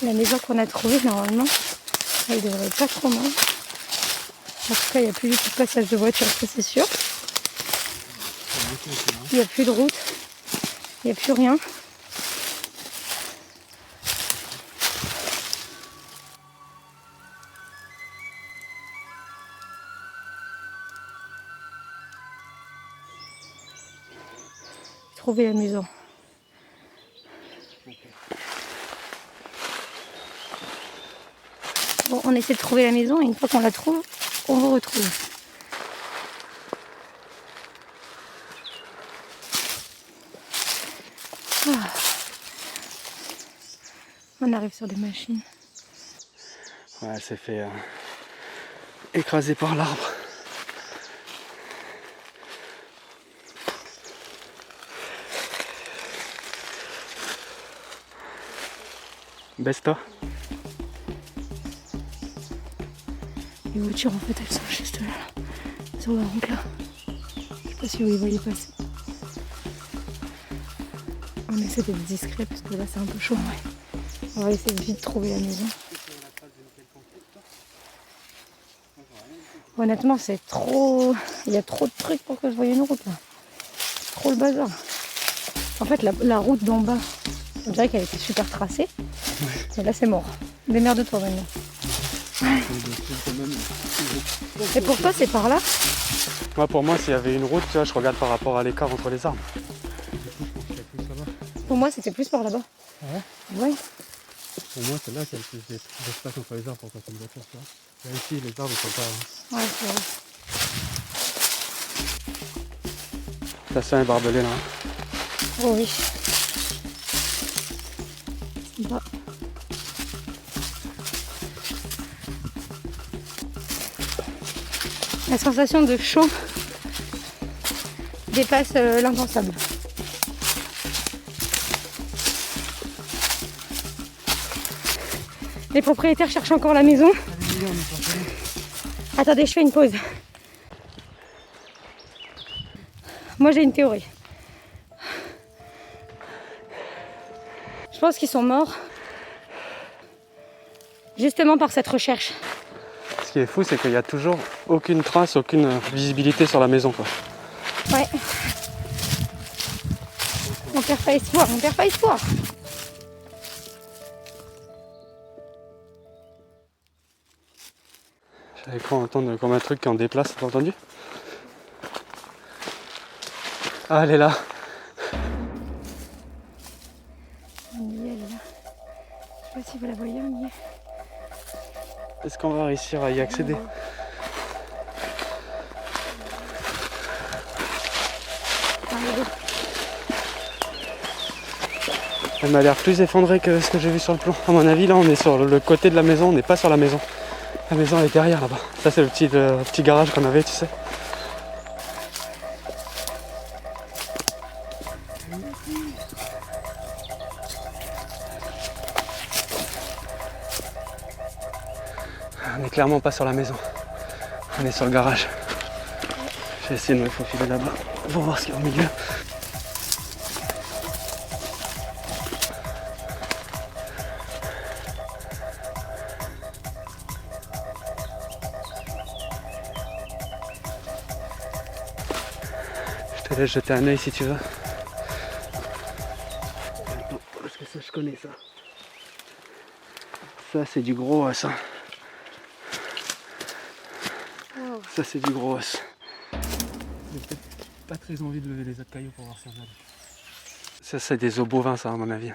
La maison qu'on a trouvée, normalement, elle devrait être pas trop mal. En tout cas, il n'y a plus du tout de passage de voiture, ça c'est sûr. Il n'y a plus de route. Il n'y a plus rien. Trouver la maison. Bon, on essaie de trouver la maison et une fois qu'on la trouve, on vous retrouve. Ah. On arrive sur des machines. Ouais, elle s'est fait écraser par l'arbre. Baisse-toi. Les voitures en fait elles sont juste là, sur la route là. Je sais pas si vous les voyez passer. On essaie d'être discret parce que là c'est un peu chaud. Ouais. On va essayer de vite trouver la maison. Honnêtement c'est trop... Il y a trop de trucs pour que je voie une route là. C'est trop le bazar. En fait la route d'en bas, on dirait qu'elle était super tracée. Mais là c'est mort. Démerde-toi maintenant. Et pour toi c'est par là? Moi, pour moi, s'il y avait une route, tu vois, je regarde par rapport à l'écart entre les arbres. Pour moi c'était plus par là-bas. Ouais. Ouais. Pour moi, c'est là qu'il y a le plus d'espace entre les arbres pour passer une voiture, tu vois. Là, ici, les arbres, ils sont pas... Ouais, c'est vrai. Ça sent un barbelé, là. Oh oui. Bah. La sensation de chaud dépasse l'impensable. Les propriétaires cherchent encore la maison. Attendez, je fais une pause. Moi j'ai une théorie. Je pense qu'ils sont morts justement par cette recherche. Ce qui est fou, c'est qu'il n'y a toujours aucune trace, aucune visibilité sur la maison, quoi. Ouais. On perd pas espoir, on perd pas espoir. J'avais cru entendre comme un truc qui en déplace, t'as entendu? Ah, elle est là. On y est, elle est là. Je sais pas si vous la voyez, on y est. Est-ce qu'on va réussir à y accéder? Elle m'a l'air plus effondrée que ce que j'ai vu sur le plan. À mon avis, là, on est sur le côté de la maison, on n'est pas sur la maison. La maison, elle est derrière, là-bas. Ça, c'est le petit garage qu'on avait, tu sais. On n'est clairement pas sur la maison. On est sur le garage. Je vais essayer de me faufiler là-bas pour voir ce qu'il y a au milieu. Je te laisse jeter un œil si tu veux. Parce que ça, je connais ça. Ça, c'est du gros os. Hein. Wow. Ça, c'est du gros os. J'ai peut-être pas très envie de lever les autres cailloux pour voir si on a. Ça, c'est des os bovins, ça, à mon avis.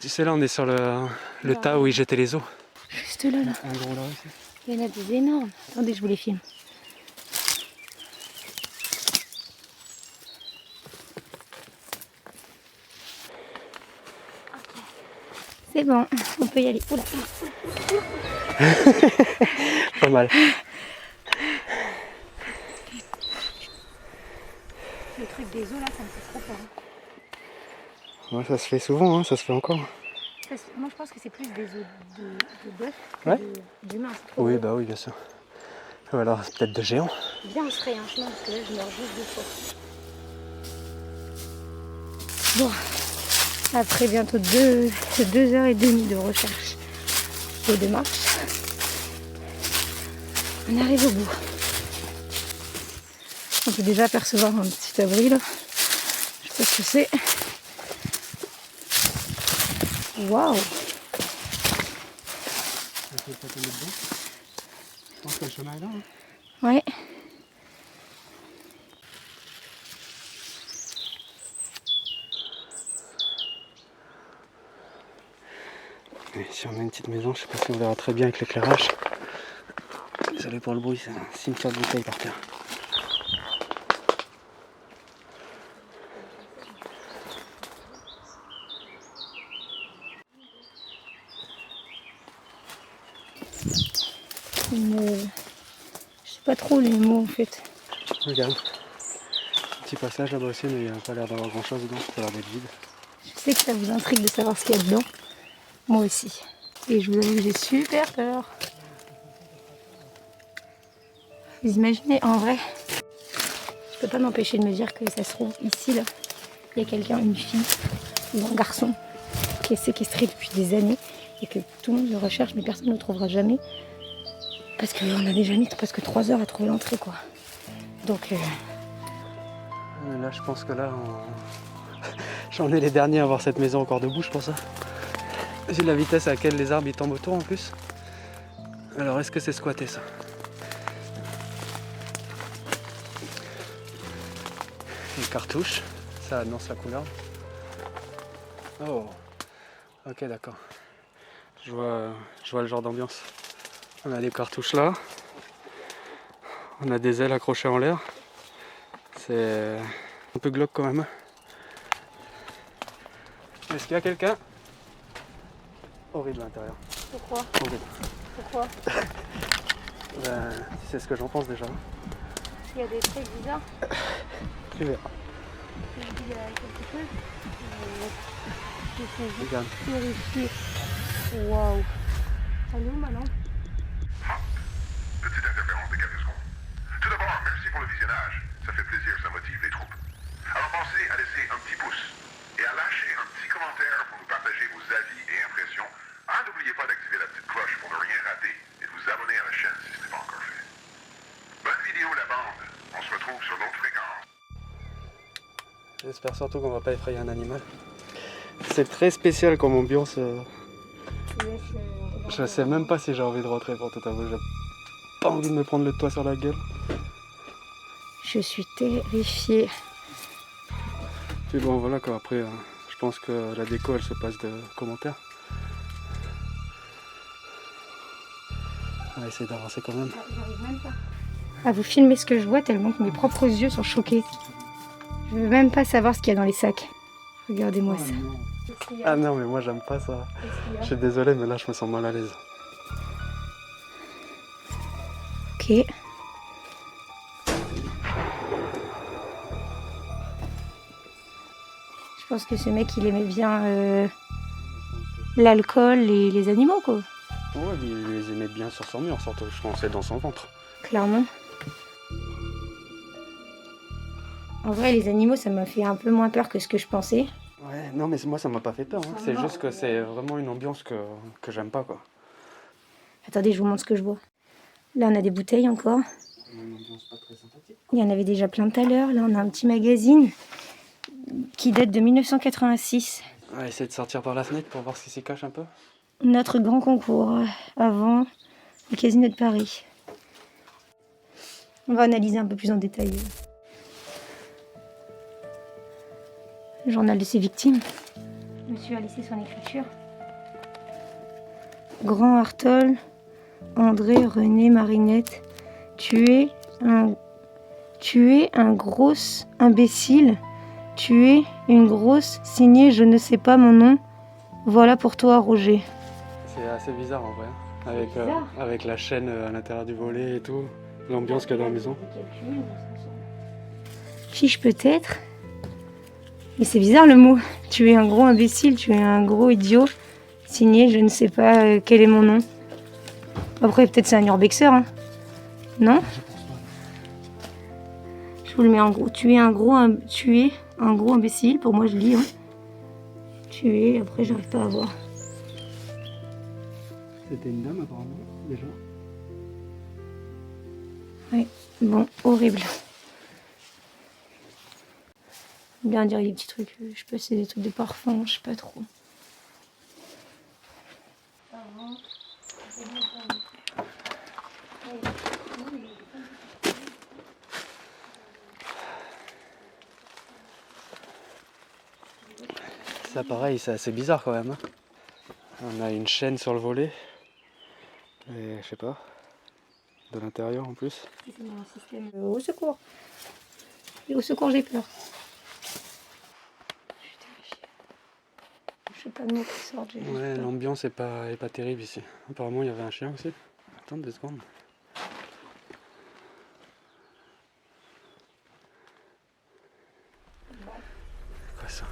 Tu sais, là, on est sur le tas où ils jetaient les os. Juste là, là. Un gros là aussi. Il y en a des énormes. Attendez, je vous les filme. C'est bon, on peut y aller. Oula. Pas mal. Le truc des os là, ça me fait trop peur. Ouais, ça se fait souvent, hein, ça se fait encore. Moi je pense que c'est plus des os de bœuf Ouais. d'humain. Oui, bah oui, bien sûr. Ou alors, c'est peut-être de géants. Bien, on se ferait un chemin parce que là je meurs juste de chaud. Bon, Après bientôt 2h30 de recherche et de marche, on arrive au bout. On peut déjà apercevoir un petit abri là. Je sais pas ce que c'est. Waouh! Je pense que le chemin est là. Hein. Ouais. Et ici on a une petite maison, je sais pas si on verra très bien avec l'éclairage. Désolé pour le bruit, c'est un cimetière de bouteilles par terre. Je sais pas trop les mots en fait. Regarde. Petit passage là-bas aussi, mais il n'y a pas l'air d'avoir grand chose dedans, ça a l'air d'être vide. Je sais que ça vous intrigue de savoir ce qu'il y a dedans. Moi aussi. Et je vous avoue que j'ai super peur. Vous imaginez, en vrai, je peux pas m'empêcher de me dire que ça se trouve ici, là, il y a quelqu'un, une fille ou un garçon qui est séquestré depuis des années et que tout le monde le recherche mais personne ne le trouvera jamais. Parce qu'on a déjà mis presque 3 heures à trouver l'entrée, quoi. Donc... Là, je pense que là, j'en ai les derniers à voir cette maison encore debout, je pense. Hein. Vu la vitesse à laquelle les arbres ils tombent autour en plus. Alors, est-ce que c'est squatté ça? Une cartouche, ça annonce la couleur. Oh, ok, d'accord. Je vois le genre d'ambiance. On a des cartouches là. On a des ailes accrochées en l'air. C'est un peu glauque quand même. Est-ce qu'il y a quelqu'un? Horrible à l'intérieur. Pourquoi? Horrible. Pourquoi? Ben, c'est ce que j'en pense déjà. Il y a des trucs bizarres. Tu verras. Il y a quelque chose. Je suis juste Regarde. terrifiée. Waouh. Elle est où ma lampe? Petite interférence de quelques secondes. Tout d'abord, merci pour le visionnage. Ça fait plaisir, ça motive les troupes. Alors pensez à laisser un petit pouce et à lâcher un petit commentaire pour nous partager vos avis et impressions. Ah, n'oubliez pas d'activer la petite cloche pour ne rien rater et de vous abonner à la chaîne si ce n'est pas encore fait. Bonne vidéo la bande. On se retrouve sur d'autres fréquences. J'espère surtout qu'on va pas effrayer un animal. C'est très spécial comme ambiance. Je sais même pas si j'ai envie de rentrer pour tout avouer. J'ai pas envie de me prendre le toit sur la gueule. Je suis terrifiée. Puis bon voilà quoi, après je pense que la déco elle se passe de commentaires. On va essayer d'avancer quand même. J'arrive même pas à vous filmer ce que je vois tellement que mes propres yeux sont choqués. Je veux même pas savoir ce qu'il y a dans les sacs. Regardez-moi ça. Ah non mais moi j'aime pas ça. Je suis désolé mais là je me sens mal à l'aise. Ok. Je pense que ce mec il aimait bien l'alcool et les animaux quoi. Ouais, il les aimait bien sur son mur, surtout je pense c'est dans son ventre. Clairement. En vrai les animaux ça m'a fait un peu moins peur que ce que je pensais. Ouais, non mais moi ça m'a pas fait peur, hein. C'est juste que c'est vraiment une ambiance que j'aime pas quoi. Attendez, je vous montre ce que je vois. Là on a des bouteilles encore. Une ambiance pas très sympathique. Il y en avait déjà plein tout à l'heure. Là on a un petit magazine qui date de 1986. On va essayer de sortir par la fenêtre pour voir ce qui s'y cache un peu. Notre grand concours avant le Casino de Paris. On va analyser un peu plus en détail. Le journal de ses victimes. Monsieur a laissé son écriture. Grand Artol, André, René, Marinette. Tu es un gros imbécile. Tu es une grosse signé, je ne sais pas mon nom. Voilà pour toi, Roger. C'est assez bizarre en vrai, avec, bizarre. Avec la chaîne à l'intérieur du volet et tout, l'ambiance qu'il y a dans la maison. Fiche peut-être. Mais c'est bizarre le mot. Tu es un gros imbécile, tu es un gros idiot. Signé, je ne sais pas quel est mon nom. Après, peut-être c'est un urbexer, hein. Non? Je vous le mets en gros. Tu es un gros imbécile. Pour moi, je lis. Hein. tuée. Après, j'arrive pas à voir. C'était une dame apparemment, déjà. Oui, bon, horrible. Bien dire des petits trucs, je sais pas si c'est des trucs de parfum, je sais pas trop. Ça pareil, c'est assez bizarre quand même. On a une chaîne sur le volet. Et je sais pas. De l'intérieur en plus. C'est un système au secours. Et au secours, j'ai peur. Je sais pas de mots qui sortent. Ouais, l'ambiance est pas terrible ici. Apparemment, il y avait un chien aussi. Attends 2 secondes. Quoi ça?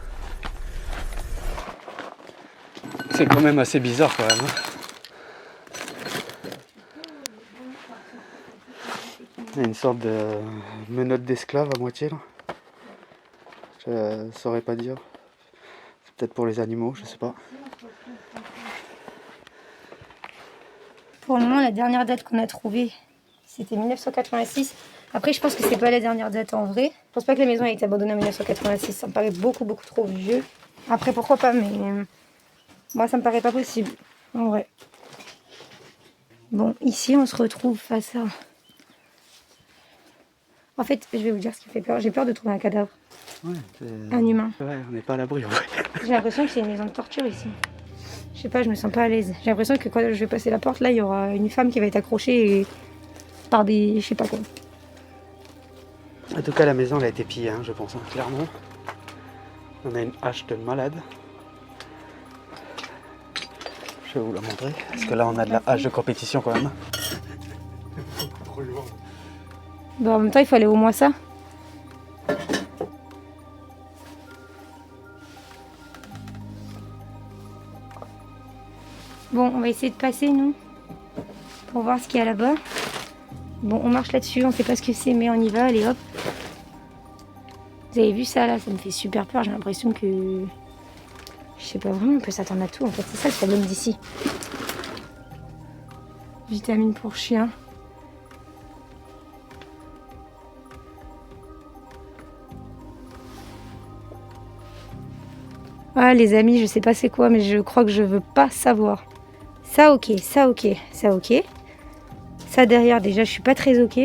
C'est quand même assez bizarre quand même. Il y a une sorte de menotte d'esclave à moitié là. Je saurais pas dire. C'est peut-être pour les animaux, je sais pas. Pour le moment, la dernière date qu'on a trouvée, c'était 1986. Après, je pense que c'est pas la dernière date en vrai. Je pense pas que la maison ait été abandonnée en 1986. Ça me paraît beaucoup trop vieux. Après, pourquoi pas, mais moi, ça me paraît pas possible. En vrai. Bon, ici, on se retrouve face à... En fait, je vais vous dire ce qui fait peur. J'ai peur de trouver un cadavre. Ouais, Un humain. Ouais, on n'est pas à l'abri en vrai. J'ai l'impression que c'est une maison de torture ici. Je sais pas, je me sens pas à l'aise. J'ai l'impression que quand je vais passer la porte, là, il y aura une femme qui va être accrochée par des... je sais pas quoi. En tout cas, la maison elle a été pillée, je pense, clairement. On a une hache de malade. Je vais vous la montrer. Parce que là, on a de la hache de compétition quand même. Bon, en même temps, il fallait au moins ça. Bon, on va essayer de passer, nous, pour voir ce qu'il y a là-bas. Bon, on marche là-dessus, on sait pas ce que c'est, mais on y va, allez hop. Vous avez vu ça, là? Ça me fait super peur, j'ai l'impression que... Je sais pas vraiment, on peut s'attendre à tout, en fait. C'est ça le problème d'ici. Vitamine pour chien. Ah, les amis, je sais pas c'est quoi, mais je crois que je veux pas savoir. Ça, ok, ça, ok, ça, ok. Ça, derrière, déjà, je suis pas très ok.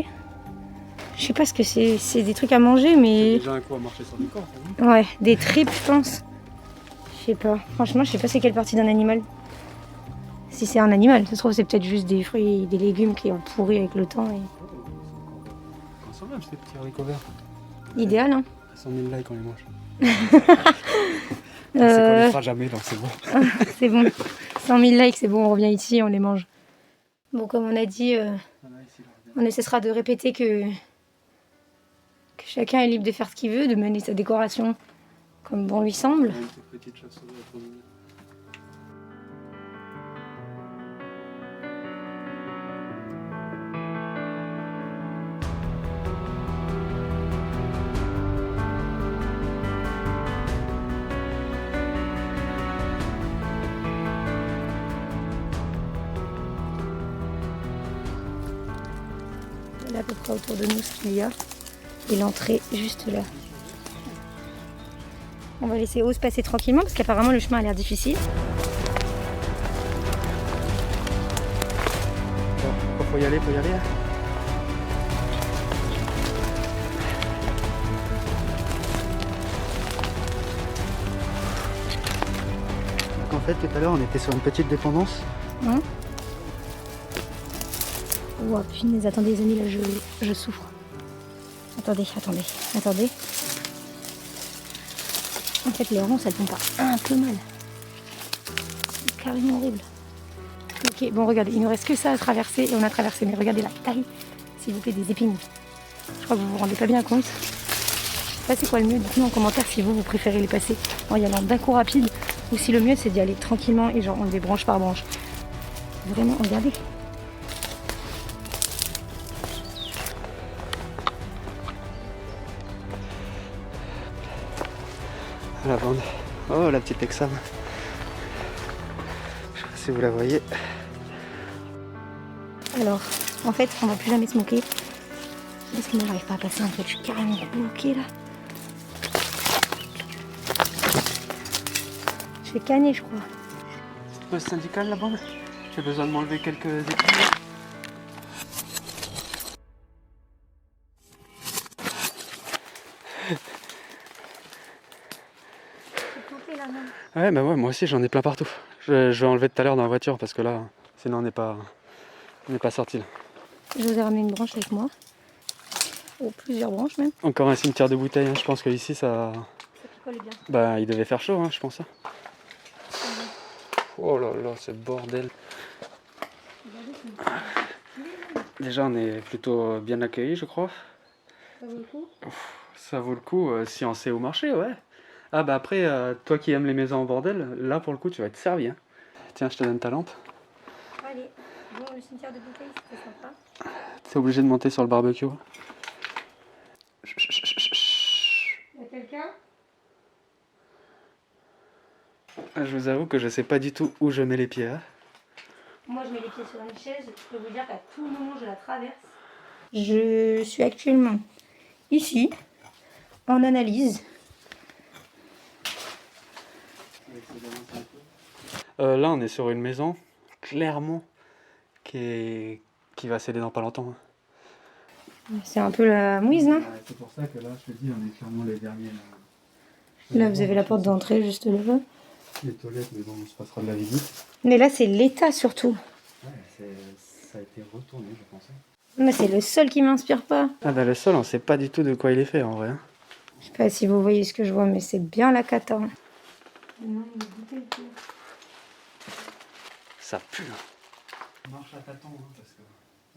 Je sais pas ce que c'est. C'est des trucs à manger, mais... C'est déjà un coup à marcher sur du corps, ça, Ouais, des tripes, je pense. Je sais pas. Franchement, je sais pas c'est quelle partie d'un animal. Si c'est un animal, ça se trouve, c'est peut-être juste des fruits et des légumes qui ont pourri avec le temps. Et... Quand même, ces petits haricots verts. Idéal, hein. 100 000 likes on les mange. C'est qu'on les fera jamais, donc c'est bon. C'est bon. 100 000 likes, c'est bon, on revient ici et on les mange. Bon, comme on a dit, on ne cessera de répéter que chacun est libre de faire ce qu'il veut, de mener sa décoration comme bon lui semble. Voilà à peu près autour de nous ce qu'il y a. Et l'entrée juste là. On va laisser Ose passer tranquillement parce qu'apparemment le chemin a l'air difficile. Bon, faut y aller, hein. Donc en fait, tout à l'heure, on était sur une petite dépendance. Hein? Oh punaise, attendez les amis, là je souffre. Attendez. En fait les ronces elles font pas un peu mal. C'est carrément horrible. Ok, bon regardez, il nous reste que ça à traverser et on a traversé. Mais regardez la taille, s'il vous plaît, des épines. Je crois que vous vous rendez pas bien compte. Je sais pas c'est quoi le mieux, dites-nous en commentaire si vous préférez les passer en y allant d'un coup rapide ou si le mieux c'est d'y aller tranquillement et genre enlever branche par branche. Vraiment, regardez. La bande. Oh, la petite Texane. Je sais pas si vous la voyez. Alors, en fait, on va plus jamais se moquer. Parce que moi, j'arrive pas à passer en fait. Je suis carrément bloquée là. Je fais canner, je crois. Poste syndical là-bas. J'ai besoin de m'enlever quelques épines. Ouais, bah ouais, moi aussi j'en ai plein partout. Je vais enlever tout à l'heure dans la voiture parce que là, sinon on n'est pas sorti là. Je vous ai ramené une branche avec moi. Ou plusieurs branches même. Encore un cimetière de bouteilles, hein. Je pense qu'ici ça. Ça picole bien. Bah il devait faire chaud, hein, je pense. Hein. Oh là là, ce bordel. Déjà on est plutôt bien accueillis, je crois. Ça vaut le coup? Ça vaut le coup si on sait où marcher, ouais. Ah bah après, toi qui aimes les maisons en bordel, là pour le coup tu vas être servi. Hein. Tiens, je te donne ta lampe. Allez, bon, le cimetière de bouteilles, c'était sympa. T'es obligé de monter sur le barbecue. Il y a quelqu'un? Je vous avoue que je sais pas du tout où je mets les pieds. Hein. Moi, je mets les pieds sur une chaise. Je peux vous dire qu'à tout moment, je la traverse. Je suis actuellement ici, en analyse. Là, on est sur une maison, clairement, qui va céder dans pas longtemps. Hein. C'est un peu la mouise, non? C'est pour ça que là, je te dis, on est clairement les derniers. Là, vous avez la porte d'entrée juste là-bas. Les toilettes, mais bon, on se passera de la visite. Mais là, c'est l'état surtout. Ouais, ça a été retourné, je pense. Mais c'est le sol qui m'inspire pas. Ah bah le sol, on sait pas du tout de quoi il est fait en vrai. Hein. Je sais pas si vous voyez ce que je vois, mais c'est bien la cata. Ça pue. Hein. Marche à tâtons, hein, parce que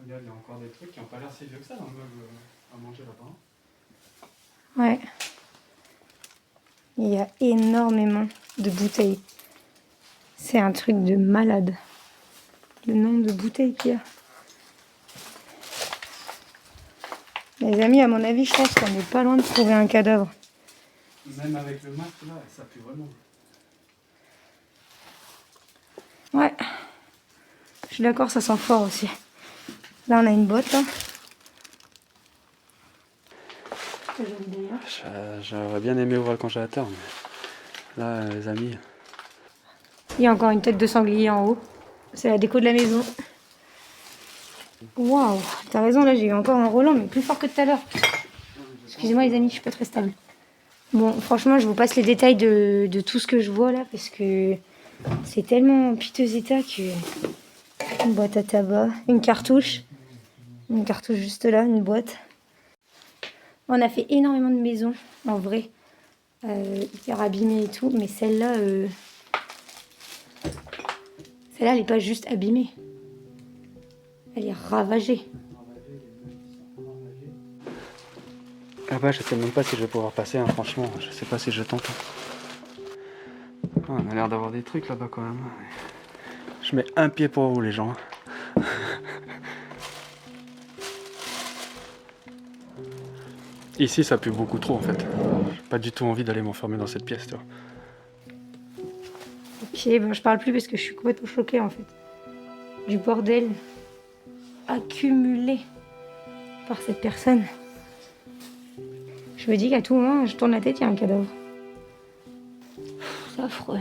regarde, il y a encore des trucs qui n'ont pas l'air si vieux que ça dans le meuble à manger là-bas. Ouais. Il y a énormément de bouteilles. C'est un truc de malade. Le nombre de bouteilles qu'il y a. Les amis, à mon avis, je pense qu'on n'est pas loin de trouver un cadavre. Même avec le masque là, ça pue vraiment. Ouais. Je suis d'accord, ça sent fort aussi. Là, on a une botte, là. C'est joli d'ailleurs. J'aurais bien aimé ouvrir le congélateur, mais là, les amis... Il y a encore une tête de sanglier en haut. C'est la déco de la maison. Waouh, t'as raison, là, j'ai eu encore un Roland, mais plus fort que tout à l'heure. Excusez-moi, les amis, je suis pas très stable. Bon, franchement, je vous passe les détails de tout ce que je vois, là, parce que c'est tellement en piteux état que... Une boîte à tabac, une cartouche juste là, une boîte. On a fait énormément de maisons, en vrai, hyper abîmées et tout, mais celle-là, elle n'est pas juste abîmée, elle est ravagée. Ah bah je sais même pas si je vais pouvoir passer, hein, franchement, je sais pas si je tente. Oh, on a l'air d'avoir des trucs là-bas quand même. Je mets un pied pour vous les gens. Ici ça pue beaucoup trop en fait. J'ai pas du tout envie d'aller m'enfermer dans cette pièce. Tu vois. Ok, bon, je parle plus parce que je suis complètement choquée en fait. Du bordel accumulé par cette personne. Je me dis qu'à tout moment, je tourne la tête, il y a un cadavre. C'est affreux.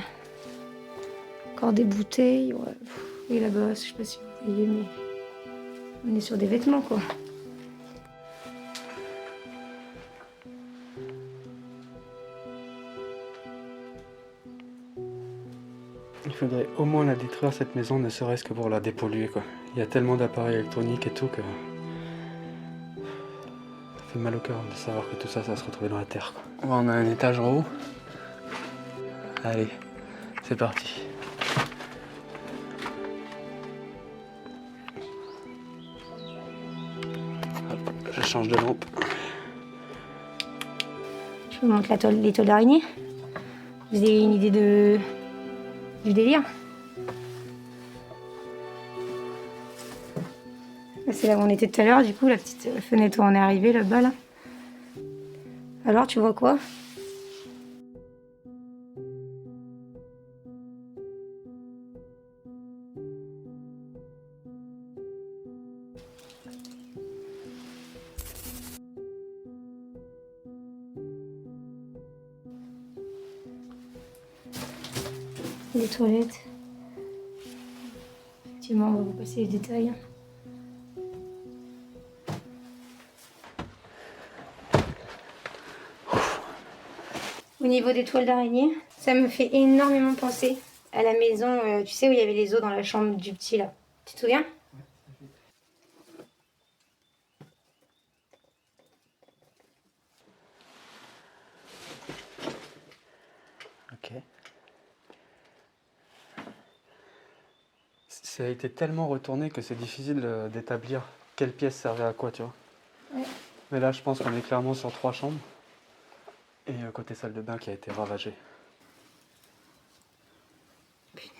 Encore des bouteilles, ouais. Et là-bas, je sais pas si vous voyez, mais on est sur des vêtements quoi. Il faudrait au moins la détruire cette maison, ne serait-ce que pour la dépolluer quoi. Il y a tellement d'appareils électroniques et tout que ça fait mal au cœur de savoir que tout ça, ça va se retrouver dans la terre quoi. Bon, on a un étage en haut. Allez, c'est parti. Hop, je change de lampe. Je vous montre les toiles d'araignée. Vous avez une idée du délire? C'est là où on était tout à l'heure, du coup, la petite fenêtre où on est arrivé là-bas, là. Alors, tu vois quoi? Les toilettes. Effectivement, on va vous passer les détails. Au niveau des toiles d'araignée, ça me fait énormément penser à la maison, tu sais, où il y avait les os dans la chambre du petit là. Tu te souviens? Ok. Ça a été tellement retourné que c'est difficile d'établir quelle pièce servait à quoi, tu vois. Ouais. Mais là, je pense qu'on est clairement sur 3 chambres. Et côté salle de bain qui a été ravagée. Punaise.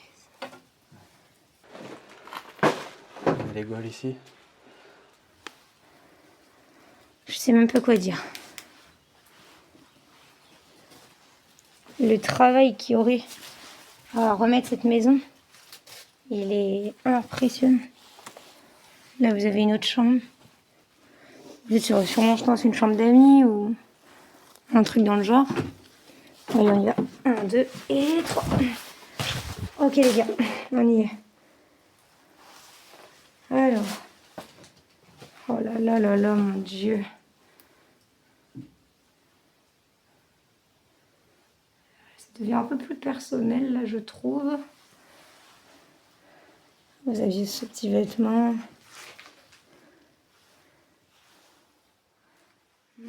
On a les gaules ici. Je sais même pas quoi dire. Le travail qu'il y aurait à remettre cette maison, il est impressionnant. Là, vous avez une autre chambre. Vous êtes sûrement, je pense, une chambre d'amis ou un truc dans le genre. Allez, on y va. 1, 2 et 3. Ok, les gars, on y est. Alors. Oh là là là là, mon Dieu. Ça devient un peu plus personnel, là, je trouve. Vous aviez ce petit vêtement. Je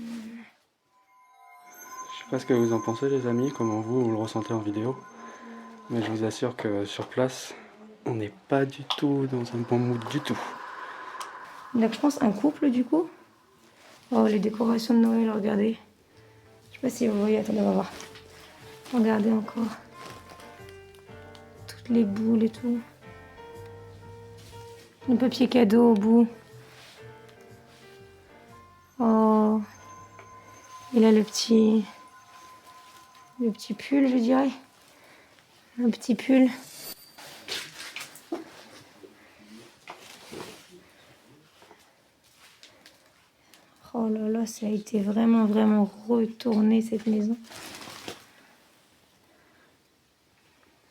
sais pas ce que vous en pensez, les amis, comment vous le ressentez en vidéo. Mais je vous assure que sur place, on n'est pas du tout dans un bon mood du tout. Donc je pense un couple du coup. Oh, les décorations de Noël, regardez. Je sais pas si vous voyez, attendez, on va voir. Regardez encore. Toutes les boules et tout. Le papier cadeau au bout. Oh. Et là le petit pull, je dirais. Un petit pull. Oh là là, ça a été vraiment, vraiment retourné cette maison.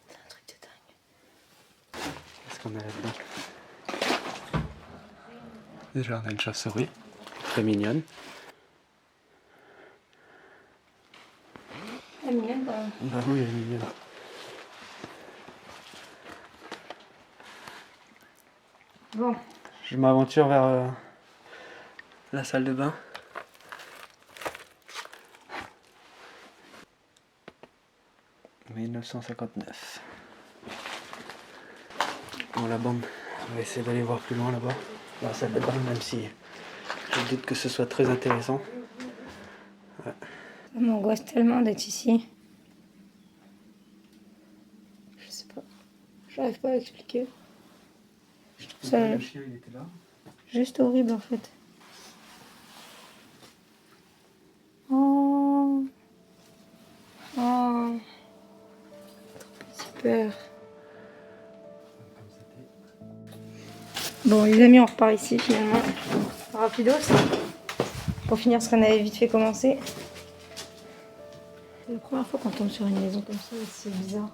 C'est un truc de dingue. Qu'est-ce qu'on a là-dedans? Déjà, on a une chauve-souris, très mignonne. Elle est mignonne, quoi. Bah oui, elle est mignonne. Bon. Je m'aventure vers la salle de bain. « 1959 ». Bon, la bande, on va essayer d'aller voir plus loin là-bas. Dans la salle de bain, même si je doute que ce soit très intéressant. Ouais. Ça m'angoisse tellement d'être ici. Je sais pas. J'arrive pas à expliquer. Je trouve ça Le chien, il était là. juste horrible en fait. Oh. Oh. Super. Bon les amis, on repart ici finalement. Rapidos. Pour finir ce qu'on avait vite fait commencer. C'est la première fois qu'on tombe sur une maison comme ça, c'est bizarre.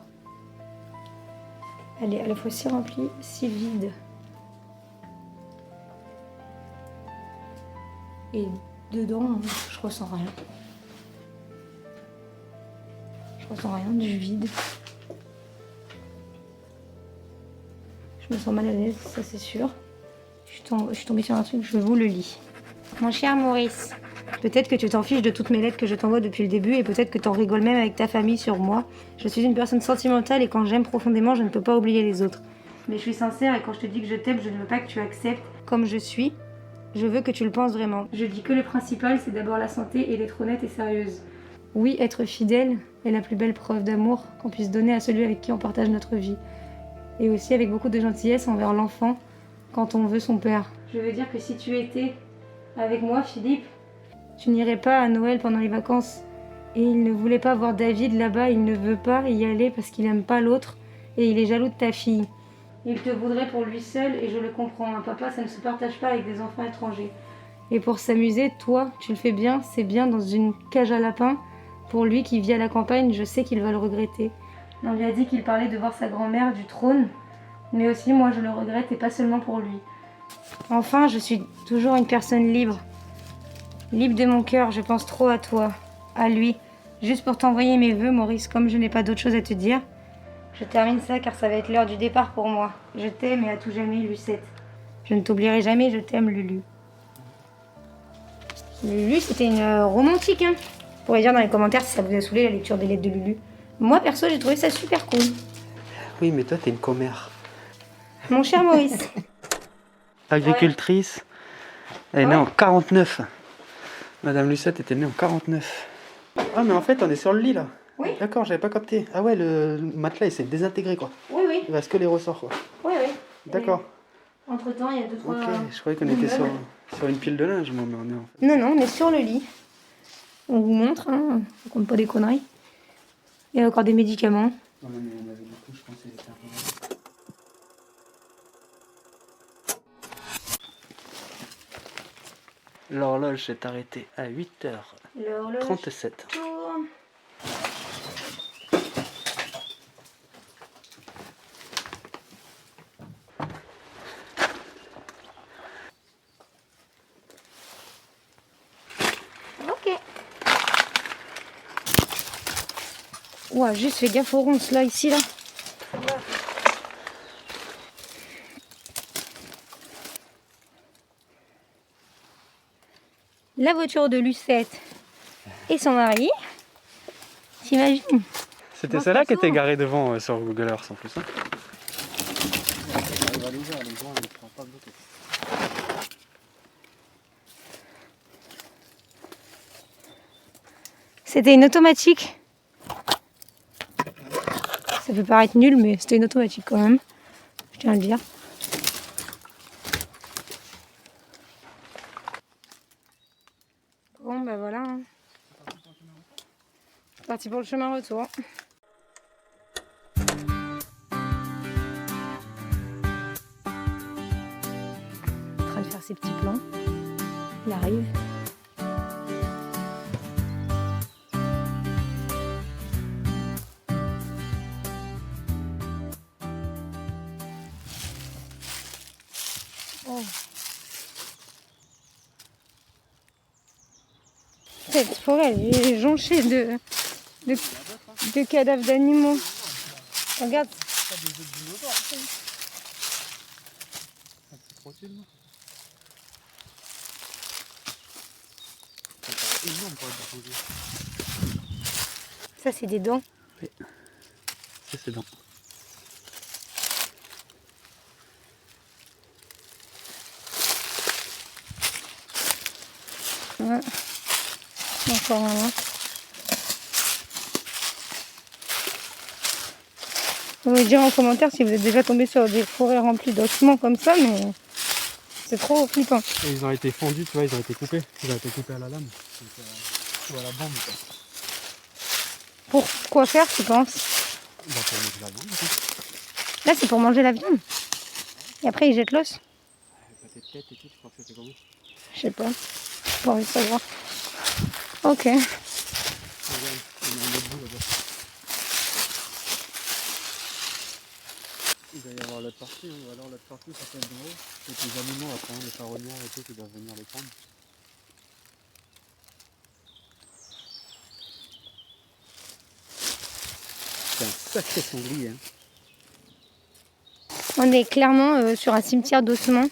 Elle est à la fois si remplie, si vide. Et dedans, je ressens rien. Je ressens rien, du vide. Je me sens mal à l'aise, ça c'est sûr. Je suis tombée sur un truc, je vous le lis. Mon cher Maurice, peut-être que tu t'en fiches de toutes mes lettres que je t'envoie depuis le début et peut-être que t'en rigoles même avec ta famille sur moi. Je suis une personne sentimentale et quand j'aime profondément, je ne peux pas oublier les autres. Mais je suis sincère et quand je te dis que je t'aime, je ne veux pas que tu acceptes comme je suis. Je veux que tu le penses vraiment. Je dis que le principal, c'est d'abord la santé et d'être honnête et sérieuse. Oui, être fidèle est la plus belle preuve d'amour qu'on puisse donner à celui avec qui on partage notre vie. Et aussi avec beaucoup de gentillesse envers l'enfant quand on veut son père. Je veux dire que si tu étais avec moi, Philippe, tu n'irais pas à Noël pendant les vacances. Et il ne voulait pas voir David là-bas, il ne veut pas y aller parce qu'il n'aime pas l'autre et il est jaloux de ta fille. Il te voudrait pour lui seul et je le comprends. Un papa, ça ne se partage pas avec des enfants étrangers. Et pour s'amuser, toi, tu le fais bien, c'est bien dans une cage à lapins. Pour lui qui vit à la campagne, je sais qu'il va le regretter. On lui a dit qu'il parlait de voir sa grand-mère du trône, mais aussi moi je le regrette et pas seulement pour lui. Enfin, je suis toujours une personne libre. Libre de mon cœur, je pense trop à toi, à lui. Juste pour t'envoyer mes vœux, Maurice, comme je n'ai pas d'autre chose à te dire. Je termine ça car ça va être l'heure du départ pour moi. Je t'aime et à tout jamais, Lucette. Je ne t'oublierai jamais, je t'aime, Lulu. Lulu, c'était une romantique, hein. Vous pourrez dire dans les commentaires si ça vous a saoulé la lecture des lettres de Lulu. Moi, perso, j'ai trouvé ça super cool. Oui, mais toi, t'es une commère. Mon cher Maurice. Agricultrice. Elle est née en 49. Madame Lucette était née en 49. Ah, mais en fait, on est sur le lit, là. Oui. D'accord, j'avais pas capté. Ah ouais, le matelas, il s'est désintégré, quoi. Oui, oui. Il reste que les ressorts, quoi. Oui, oui. D'accord. Entre-temps, il y a 2-3... Ok, je croyais qu'on était sur une pile de linge, moi, mais on est en fait. Non, non, on est sur le lit. On vous montre, hein. On compte pas des conneries. Il y a encore des médicaments. Non, mais on avait beaucoup, je pensais. L'horloge s'est arrêtée à 8h37. Tourne. Ok. Ouah, juste fais gaffe aux ronces là, ici, là. La voiture de Lucette et son mari. T'imagines? C'était Bon, celle-là qui perso. était garée devant sur Google Earth en plus. Hein. C'était une automatique. Ça peut paraître nul, mais c'était une automatique quand même. Je tiens à le dire. Bon, ben voilà. Hein. C'est parti pour le chemin retour. En train de faire ses petits plans. Il arrive. Oh. Cette forêt elle est jonchée de cadavres d'animaux. Regarde. Ça c'est des dents. Oui. C'est dents. Ouais. Encore un là. Vous pouvez dire en commentaire si vous êtes déjà tombé sur des forêts remplies d'ossements comme ça, mais c'est trop flippant. Et ils ont été fondus, tu vois, ils ont été coupés. Ils ont été coupés à la lame. Donc, ou à la bande. Quoi. Pour quoi faire, tu penses? Bah, pour mettre la viande. Là, c'est pour manger la viande. Et après, ils jettent l'os. Pâté de tête et tout, tu crois que c'était comment? Je sais pas. J'ai pas envie de savoir. Ok. Regarde, on a un autre bout là-bas. Il va y avoir l'autre partie, hein. Ou alors l'autre partie, ça peut être d'en haut. C'est les animaux après, hein, les charognards et tout, qui doivent venir les prendre. C'est un sacré sanglier. Hein. On est clairement sur un cimetière d'ossements.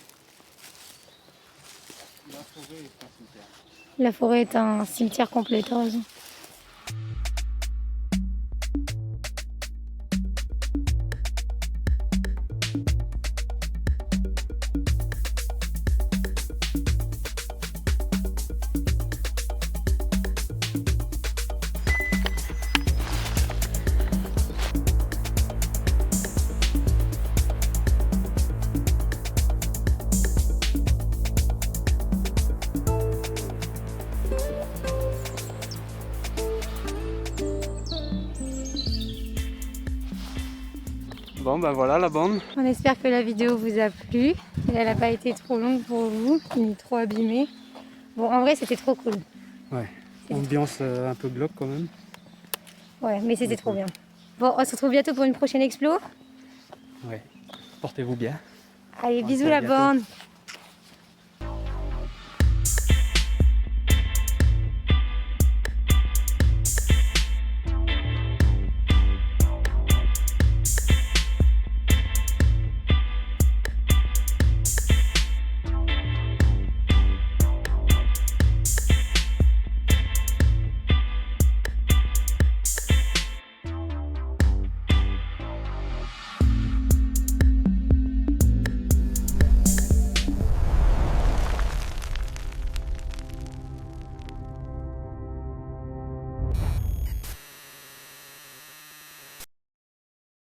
La forêt est un cimetière. La forêt est un cimetière complet, t'as raison. Bon bah voilà la bande. On espère que la vidéo vous a plu. Elle n'a pas été trop longue pour vous, ni trop abîmée. Bon, en vrai, c'était trop cool. Ouais, ambiance un peu glauque quand même. Ouais, mais c'était trop bien. Bon, on se retrouve bientôt pour une prochaine explo. Ouais. Portez-vous bien. Allez, On se bisous dit à la bientôt. bande.